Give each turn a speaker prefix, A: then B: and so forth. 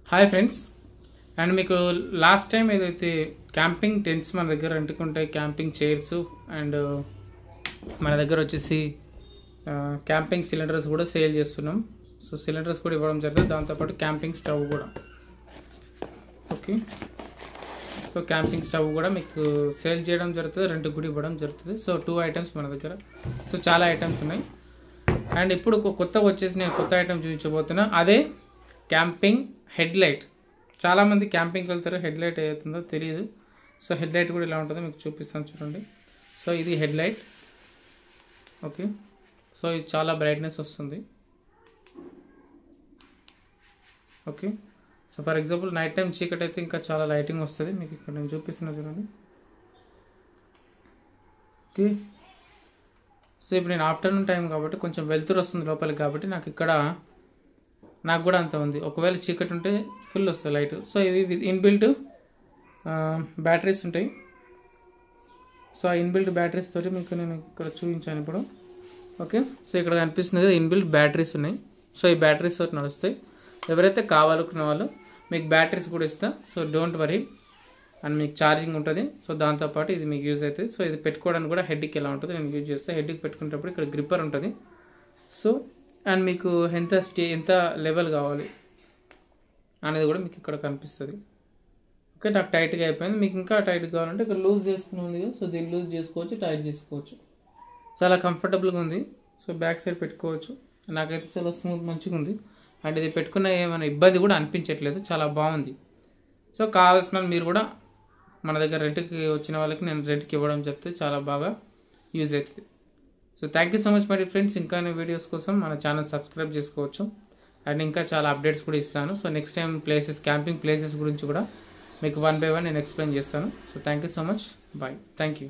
A: Hi friends, and మీకు last time ఏదైతే camping tents మన దగ్గర రెంట్కుంటాయి, క్యాంపింగ్ చైర్స్ అండ్ మన దగ్గర వచ్చేసి క్యాంపింగ్ సిలిండర్స్ కూడా సేల్ చేస్తున్నాం. సో సిలిండర్స్ కూడా ఇవ్వడం జరుగుతుంది, దాంతోపాటు క్యాంపింగ్ స్టవ్ కూడా. ఓకే, సో క్యాంపింగ్ స్టవ్ కూడా మీకు సేల్ చేయడం జరుగుతుంది, రెంట్కి కూడా ఇవ్వడం జరుగుతుంది. సో 2 ఐటమ్స్ మన దగ్గర. సో చాలా ఐటమ్స్ ఉన్నాయి. అండ్ ఇప్పుడు కొత్తగా వచ్చేసి నేను కొత్త ఐటమ్ చూపించబోతున్నా, అదే క్యాంపింగ్ హెడ్ లైట్. చాలామంది క్యాంపింగ్కి వెళ్తారు, హెడ్ లైట్ అవుతుందో తెలియదు. సో హెడ్ లైట్ కూడా ఇలా ఉంటుందో మీకు చూపిస్తాను చూడండి. సో ఇది హెడ్ లైట్. ఓకే, సో ఇది చాలా బ్రైట్నెస్ వస్తుంది. Okay, so for example night time చీకటి అయితే ఇంకా చాలా లైటింగ్ వస్తుంది. మీకు ఇక్కడ నేను చూపిస్తున్నా చూడండి. ఓకే, సో ఇప్పుడు నేను ఆఫ్టర్నూన్ టైం కాబట్టి కొంచెం వెలుతురు వస్తుంది లోపలికి, కాబట్టి నాకు కూడా అంత ఉంది. ఒకవేళ చీకటి ఉంటే ఫుల్ వస్తుంది లైట్. సో ఇవి ఇన్బిల్ట్ బ్యాటరీస్ ఉంటాయి. సో ఆ ఇన్బిల్ట్ బ్యాటరీస్ తోటి మీకు నేను ఇక్కడ చూపించాను ఇప్పుడు. ఓకే, సో ఇక్కడ కనిపిస్తుంది కదా, ఇన్బిల్ట్ బ్యాటరీస్ ఉన్నాయి. సో ఈ బ్యాటరీస్ తోటి నడుస్తాయి. ఎవరైతే కావాలనుకున్న వాళ్ళు మీకు బ్యాటరీస్ కూడా ఇస్తా. సో డోంట్ వరీ, అండ్ మీకు ఛార్జింగ్ ఉంటుంది. సో దాంతోపాటు ఇది మీకు యూజ్ అవుతుంది. సో ఇది పెట్టుకోవడానికి కూడా హెడ్కి ఎలా ఉంటుంది నేను యూజ్ చేస్తాను. హెడ్కి పెట్టుకునేటప్పుడు ఇక్కడ గ్రిప్పర్ ఉంటుంది. సో అండ్ మీకు ఎంత లెవెల్ కావాలి అనేది కూడా మీకు ఇక్కడ కనిపిస్తుంది. ఓకే, నాకు టైట్గా అయిపోయింది. మీకు ఇంకా టైట్ కావాలంటే ఇక్కడ లూజ్ చేసుకుని ఉంది కదా, సో దీన్ని లూజ్ చేసుకోవచ్చు, టైట్ చేసుకోవచ్చు. చాలా కంఫర్టబుల్గా ఉంది. సో బ్యాక్ సైడ్ పెట్టుకోవచ్చు. నాకైతే చాలా స్మూత్ మంచిగా ఉంది. అండ్ ఇది పెట్టుకున్న ఏమైనా ఇబ్బంది కూడా అనిపించట్లేదు, చాలా బాగుంది. సో కావాల్సిన మీరు కూడా మన దగ్గర రెంట్కి వచ్చిన వాళ్ళకి నేను రెంట్కి ఇవ్వడం చెప్తే చాలా బాగా యూజ్ అవుతుంది. So thank you so much my friends. ఇంకా వీడియోస్ కోసం మన ఛానల్ సబ్స్క్రైబ్ చేసుకోవచ్చు. అండ్ ఇంకా చాలా అప్డేట్స్ కూడా ఇస్తాను. So next time camping places గురించి కూడా మీకు 1 by 1 నేను ఎక్స్ప్లెయిన్ చేస్తాను. So thank you so much. Bye. Thank you.